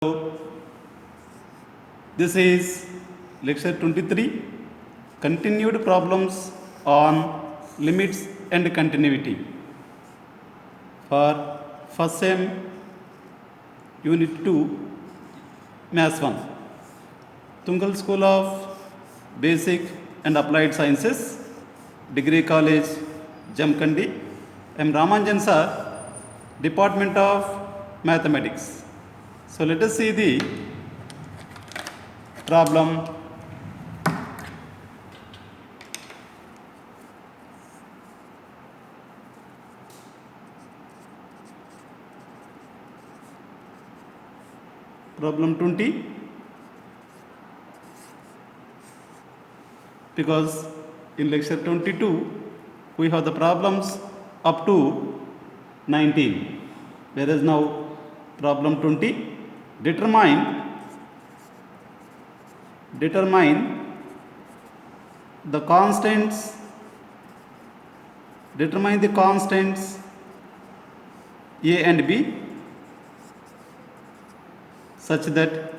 So, this is lecture 23, continued problems on limits and continuity for first sem unit 2 maths 1, Tungal School of Basic and Applied Sciences, Degree College, Jamkandi. I am Ramanjan sir, Department of Mathematics. So let us see the problem. Problem 20, because in lecture 22 we have the problems up to 19, whereas now problem 20, determine the constants, determine the constants a and b such that,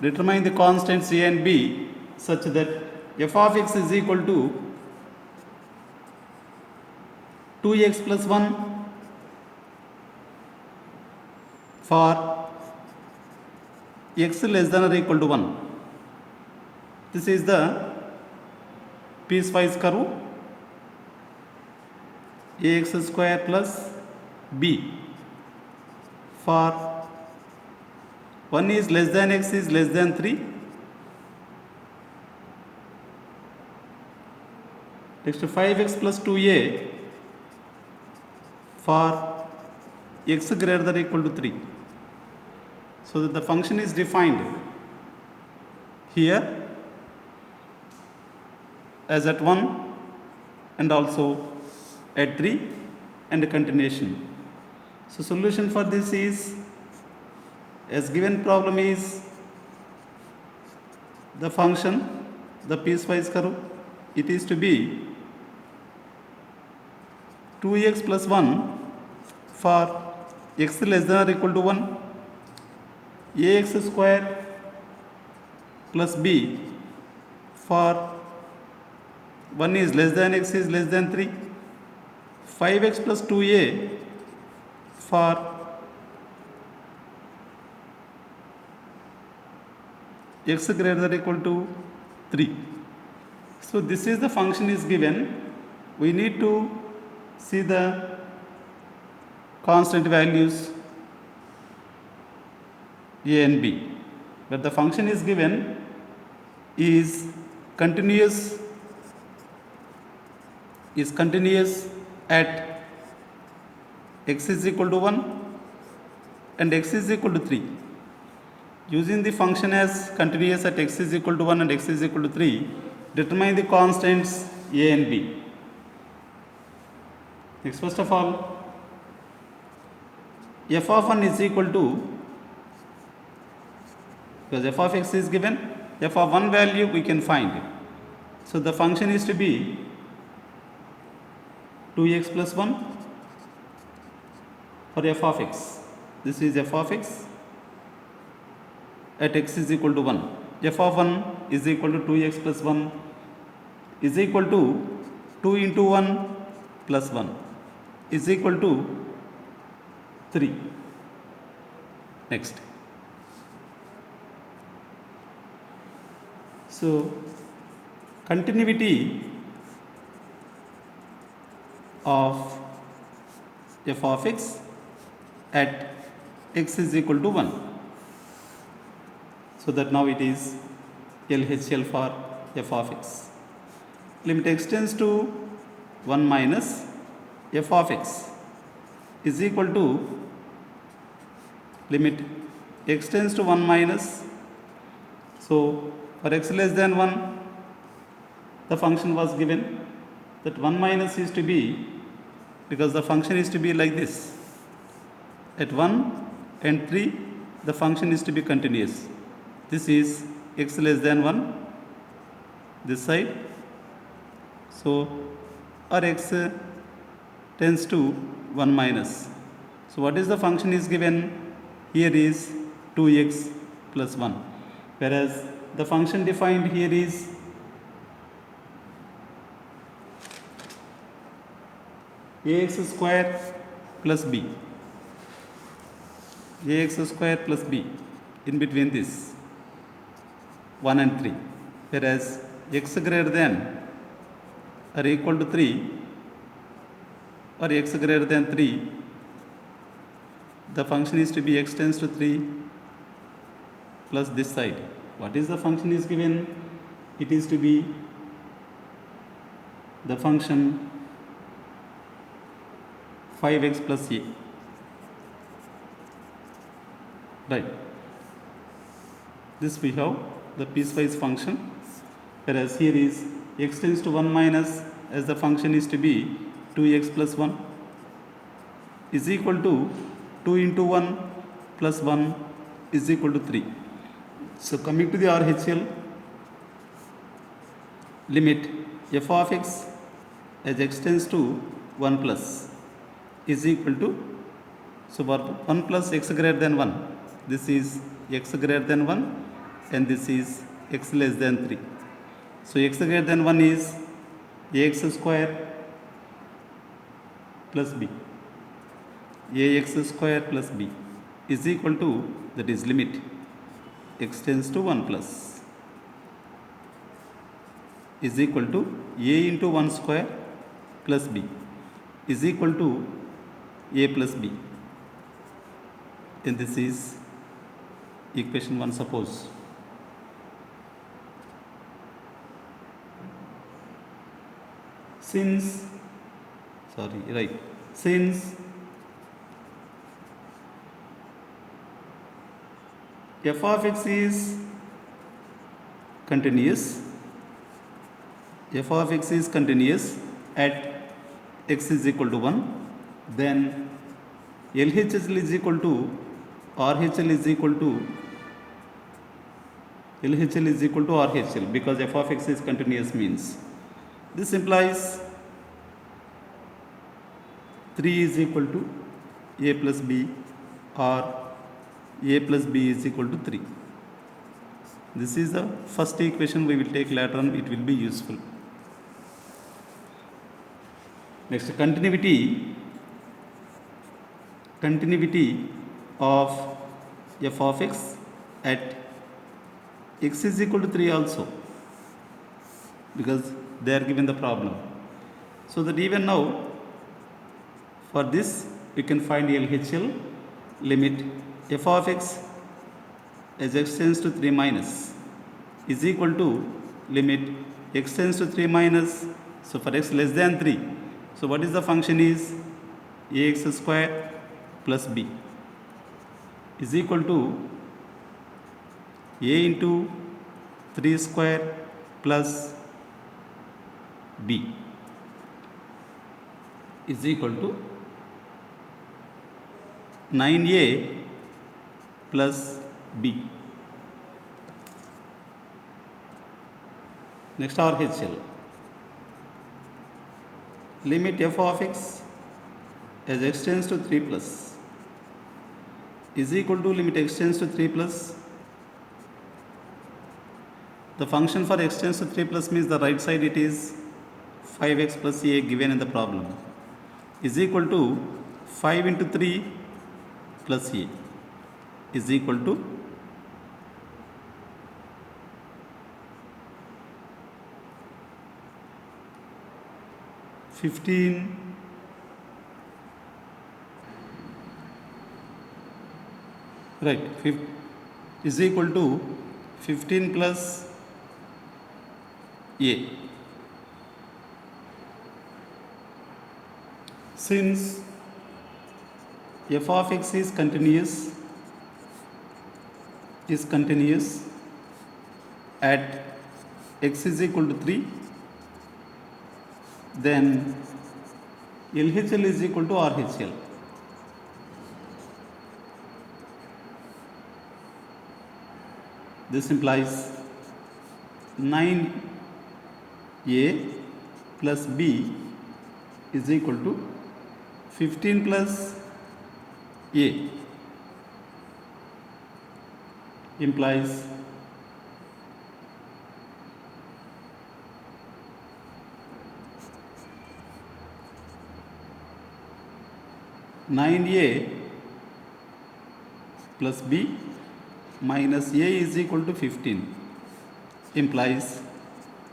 determine the constants a and b such that f of x is equal to 2x plus 1 for x less than or equal to 1. This is the piecewise curve ax square plus b for 1 is less than x is less than 3. Next 5x plus 2a for x greater than or equal to 3. So that the function is defined here as at 1 and also at 3 and continuation. So solution for this is, as given problem is the function, the piecewise curve, it is to be 2x plus 1 for x less than or equal to 1, ax square plus b for 1 is less than x is less than 3, 5x plus 2a for x greater than or equal to 3. So this is the function is given. We need to see the constant values a and b, but the function is given is continuous at x is equal to 1 and x is equal to 3. Using the function as continuous at x is equal to 1 and x is equal to 3, determine the constants a and b. Next, first of all, f of 1 is equal to, because f of x is given, f of 1 value we can find. So the function is to be 2x plus 1 for f of x. This is f of x at x is equal to 1. F of 1 is equal to 2x plus 1 is equal to 2 into 1 plus 1 is equal to 3. Next. So continuity of f of x at x is equal to 1. So that now it is LHL for f of x. Limit x tends to 1 minus f of x is equal to, limit x tends to 1 minus, so for x less than 1 the function was given that 1 minus is to be, because the function is to be like this, at 1 and 3 the function is to be continuous. This is x less than 1 this side, so our x tends to 1 minus. So what is the function is given? here is 2x plus 1, whereas the function defined here is ax square plus b, ax square plus b in between this 1 and 3, whereas x greater than or equal to 3 or x greater than 3, the function is to be x tends to 3 plus this side. What is the function is given? It is to be the function 5x plus a. Right. This we have the piecewise function, whereas here is x tends to 1 minus, as the function is to be 2x plus 1 is equal to 2 into 1 plus 1 is equal to 3. So coming to the RHL, limit f of x as x tends to 1 plus is equal to, so for 1 plus x greater than 1, this is x greater than 1 and this is x less than 3. So x greater than 1 is ax square plus b, ax square plus b is equal to, that is limit x tends to 1 plus is equal to a into 1 square plus b is equal to a plus b, and this is equation 1. Suppose since f of x is continuous, f of x is continuous at x is equal to 1, then LHL is equal to RHL is equal to LHL is equal to RHL, because f of x is continuous means this implies 3 is equal to a plus b or a plus b is equal to 3. This is the first equation we will take later on, it will be useful. Next, continuity of f of x at x is equal to 3 also, because they are given the problem. So that even now for this we can find LHL, limit f of x as x tends to 3 minus is equal to limit x tends to 3 minus, so for x less than 3, so what is the function is ax square plus b is equal to a into 3 square plus b is equal to 9a plus b. Next, RHL, limit f of x as x tends to 3 plus is equal to limit x tends to 3 plus. The function for x tends to 3 plus means the right side it is 5x plus a given in the problem is equal to 5 into 3 plus a is equal to 15 right is equal to 15 plus a. Since f of x is continuous at x is equal to 3, then LHL is equal to RHL. This implies 9a plus b is equal to 15 plus a implies nine a plus b minus a is equal to 15 implies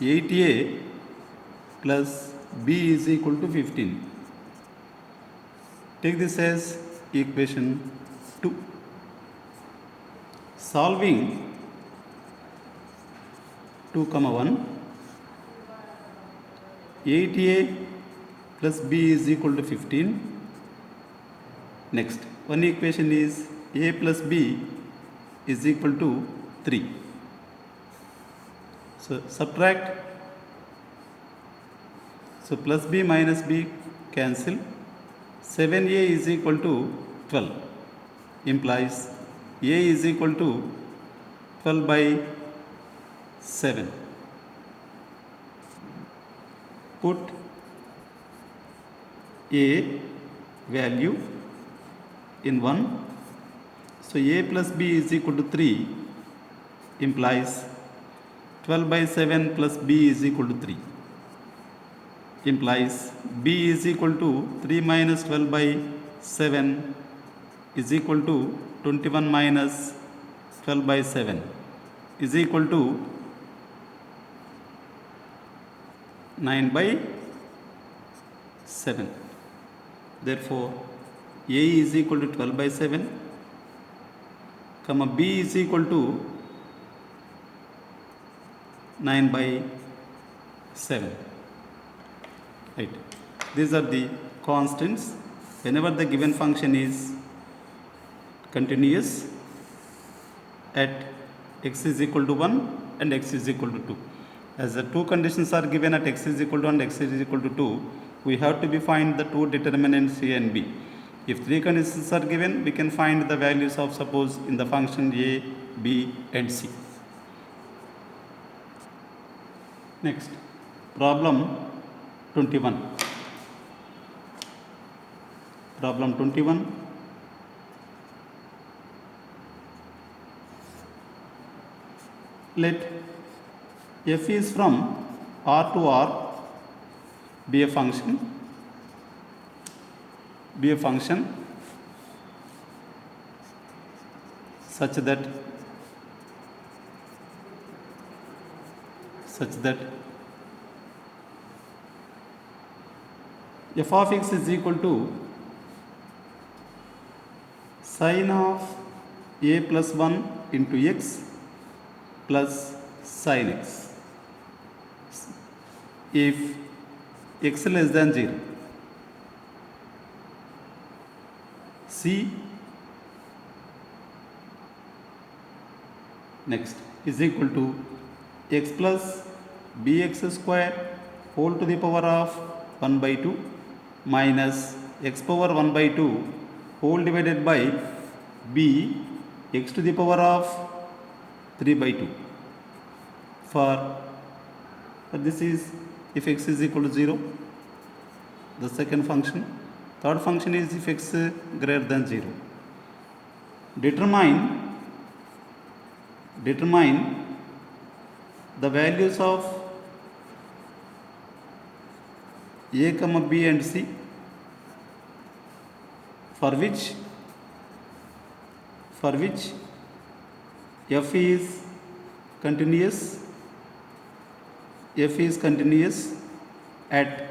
8a plus b is equal to 15. Take this as equation 2. Solving 2 comma 1, 8a plus b is equal to 15. Next, one equation is a plus b is equal to 3. So subtract. So plus b minus b cancel. 7a is equal to 12 implies a is equal to 12 by 7. Put a value in 1. So a plus b is equal to 3 implies 12 by 7 plus b is equal to 3 implies b is equal to 3 minus 12 by 7 is equal to 21 minus 12 by 7 is equal to 9 by 7. Therefore, a is equal to 12 by 7, comma b is equal to 9 by 7. Right. These are the constants. Whenever the given function is continuous at x is equal to 1 and x is equal to 2. As the two conditions are given at x is equal to 1 and x is equal to 2, we have to be find the two determinants a and b. If three conditions are given, we can find the values of suppose in the function a, b and c. Next, problem 21. Problem 21. Let f is from R to R be a function such that f of x is equal to sin of a plus 1 into x plus sin x if x less than 0. C next is equal to x plus bx square whole to the power of 1 by 2 minus x power 1 by 2 whole divided by b x to the power of 3 by 2. For this is if x is equal to 0, the second function. Third function is if x greater than 0. Determine the values of a comma b and c for which f is continuous at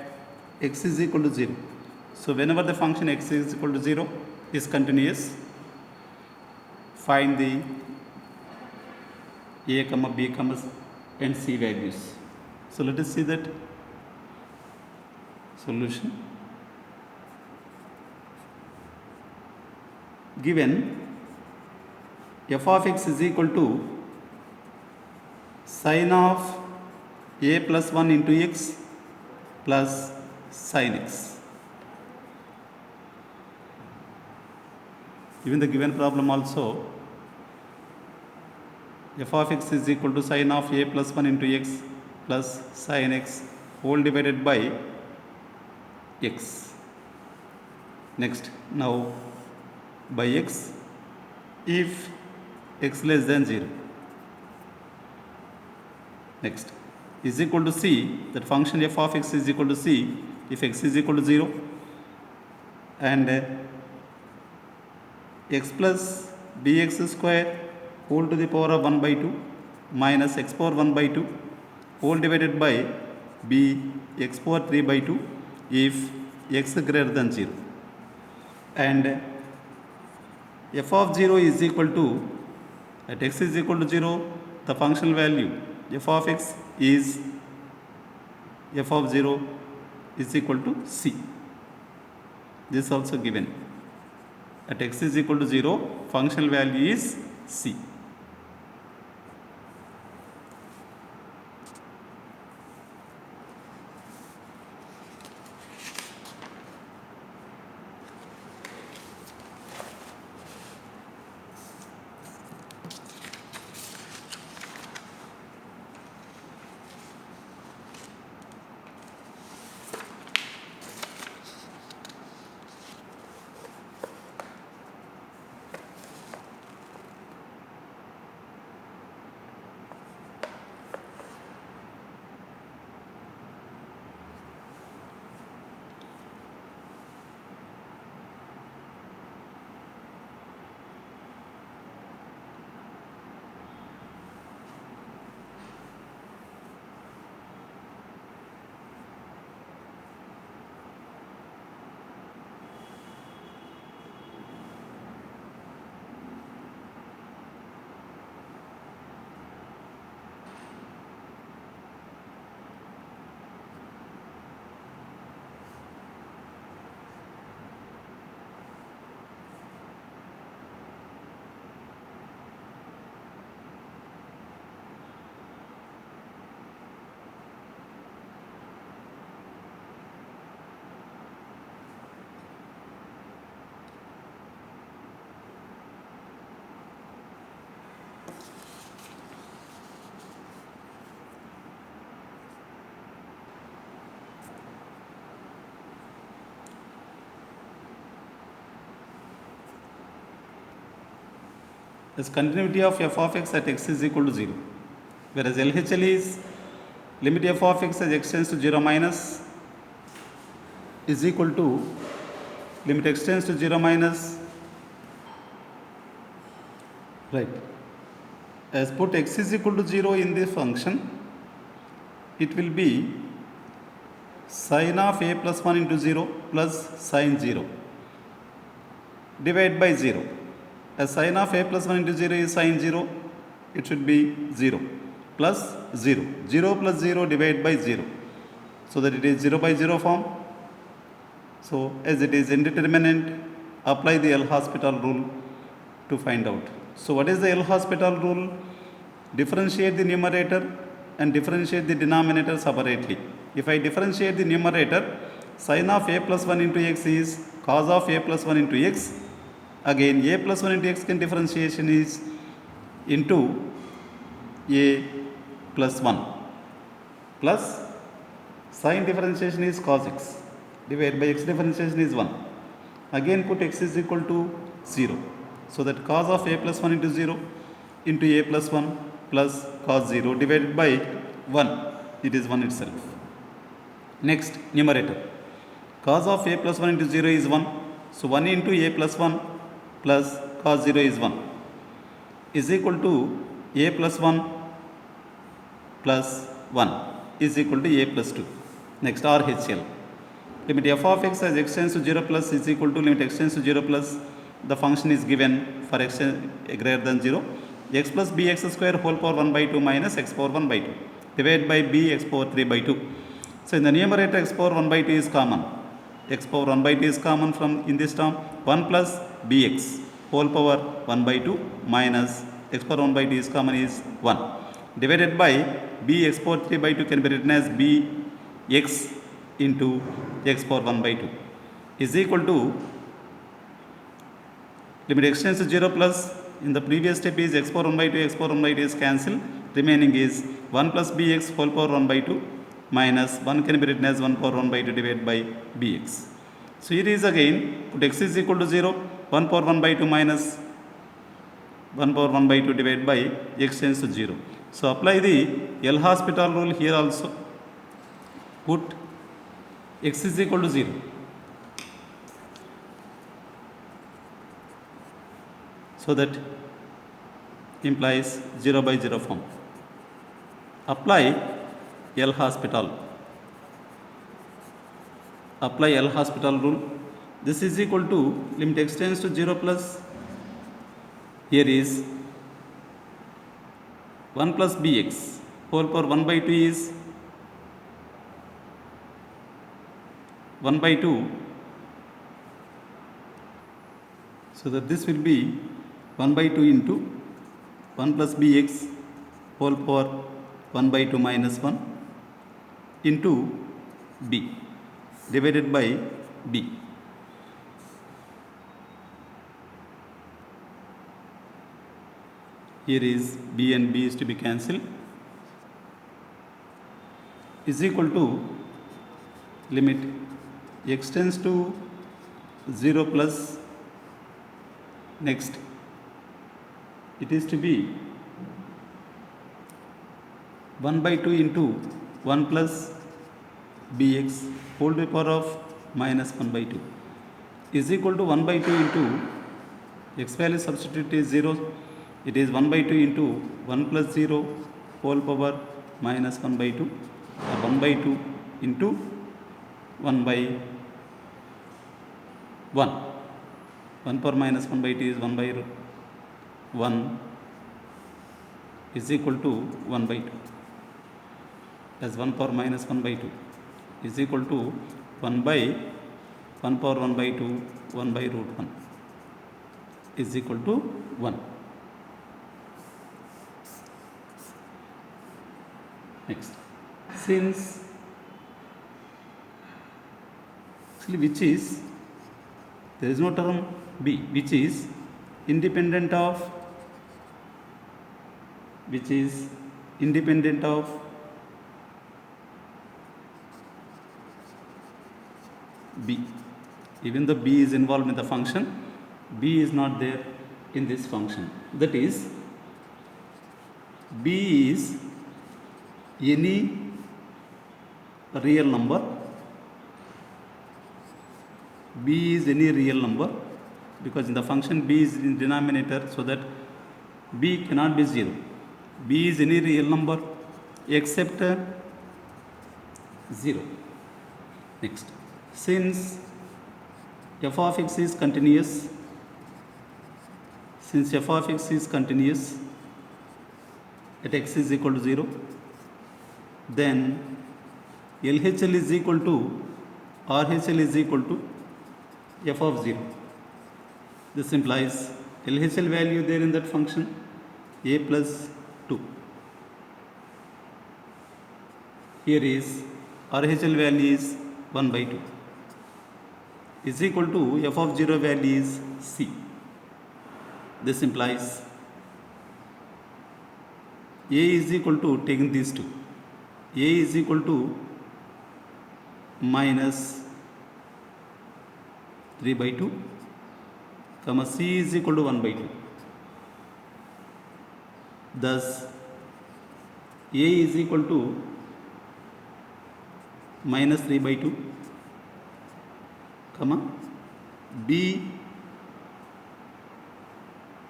x is equal to 0. So whenever the function x is equal to 0 is continuous, find the a comma b comma and c values. So let us see that solution. Given f of x is equal to sin of a plus 1 into x plus sin x. Even the given problem also, f of x is equal to sin of a plus 1 into x plus sin x whole divided by x. Next, now by x, if x less than 0. Next, is equal to c, that function f of x is equal to c if x is equal to 0, and x plus bx square whole to the power of 1 by 2 minus x power 1 by 2 whole divided by b x power 3 by 2 if x greater than 0, and f of 0 is equal to, at x is equal to 0, the functional value f of x is f of 0 is equal to c. This is also given. At x is equal to 0, functional value is c. Is continuity of f of x at x is equal to 0, whereas LHL is limit f of x as x tends to 0 minus is equal to limit x tends to 0 minus, right, as put x is equal to 0 in the function, it will be sine of a plus 1 into 0 plus sine 0 divided by 0. As sine of a plus 1 into 0 is sine 0, it should be 0 plus 0. 0 plus 0 divided by 0. So that it is 0 by 0 form. So as it is indeterminate, apply the L'Hospital rule to find out. So what is the L'Hospital rule? Differentiate the numerator and differentiate the denominator separately. If I differentiate the numerator, sine of a plus 1 into x is cos of a plus 1 into x. Again, a plus 1 into x can differentiation is into a plus 1 plus sine differentiation is cos x divided by x differentiation is 1. Again put x is equal to 0. So that cos of a plus 1 into 0 into a plus 1 plus cos 0 divided by 1. It is 1 itself. Next, numerator. Cos of a plus 1 into 0 is 1. So 1 into a plus 1 plus cos 0 is 1 is equal to a plus 1 plus 1 is equal to a plus 2. Next, RHL. Limit f of x as x tends to 0 plus is equal to limit x tends to 0 plus, the function is given for x greater than 0, x plus bx square whole power 1 by 2 minus x power 1 by 2 divided by b x power 3 by 2. So in the numerator x power 1 by 2 is common. X power 1 by 2 is common from in this term. 1 plus bx whole power 1 by 2 minus x power 1 by 2 is common is 1 divided by b x power 3 by 2 can be written as b x into x power 1 by 2 is equal to limit x tends to 0 plus, in the previous step is x power 1 by 2, x power 1 by 2 is cancelled, remaining is 1 plus bx whole power 1 by 2 minus 1 can be written as 1 power 1 by 2 divided by bx. So here is again put x is equal to 0, 1 power 1 by 2 minus 1 power 1 by 2 divided by x tends to 0. So apply the L'Hospital rule here also. Put x is equal to 0. So that implies 0 by 0 form. Apply L'Hospital. Apply L'Hospital rule. This is equal to limit x tends to 0 plus, here is 1 plus bx whole power 1 by 2 is 1 by 2. So that this will be 1 by 2 into 1 plus bx whole power 1 by 2 minus 1 into b divided by b. Here is b and b is to be cancelled, is equal to limit x tends to 0 plus, next it is to be 1 by 2 into 1 plus bx whole to the power of minus 1 by 2 is equal to 1 by 2 into x value substitute is 0. It is 1 by 2 into 1 plus 0 whole power minus 1 by 2, 1 by 2 into 1 by 1. 1 power minus 1 by 2 is 1 by 1 is equal to 1 by 2. As 1 power minus 1 by 2 is equal to 1 by 1 power 1 by 2, 1 by root 1 is equal to 1. Next, since actually which is, there is no term b which is independent of b. Even though b is involved in the function, b is not there in this function. That is, b is any real number. B is any real number because in the function b is in denominator, so that b cannot be 0. B is any real number except 0. Next, since f of x is continuous, at x is equal to 0, then LHL is equal to RHL is equal to f of 0. This implies LHL value there in that function a plus 2. Here is RHL value is 1 by 2 is equal to f of 0 value is c. This implies a is equal to, taking these two, a is equal to minus 3 by 2, comma c is equal to 1 by 2. Thus a is equal to minus 3 by 2, comma b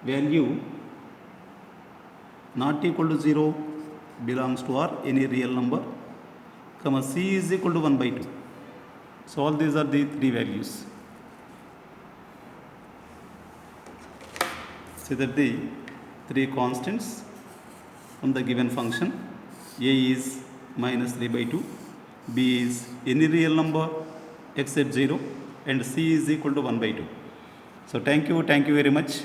value not equal to 0 belongs to R, any real number, comma c is equal to 1 by 2. So all these are the three values. See that the three constants from the given function, a is minus 3 by 2, b is any real number except 0, and c is equal to 1 by 2. So thank you very much.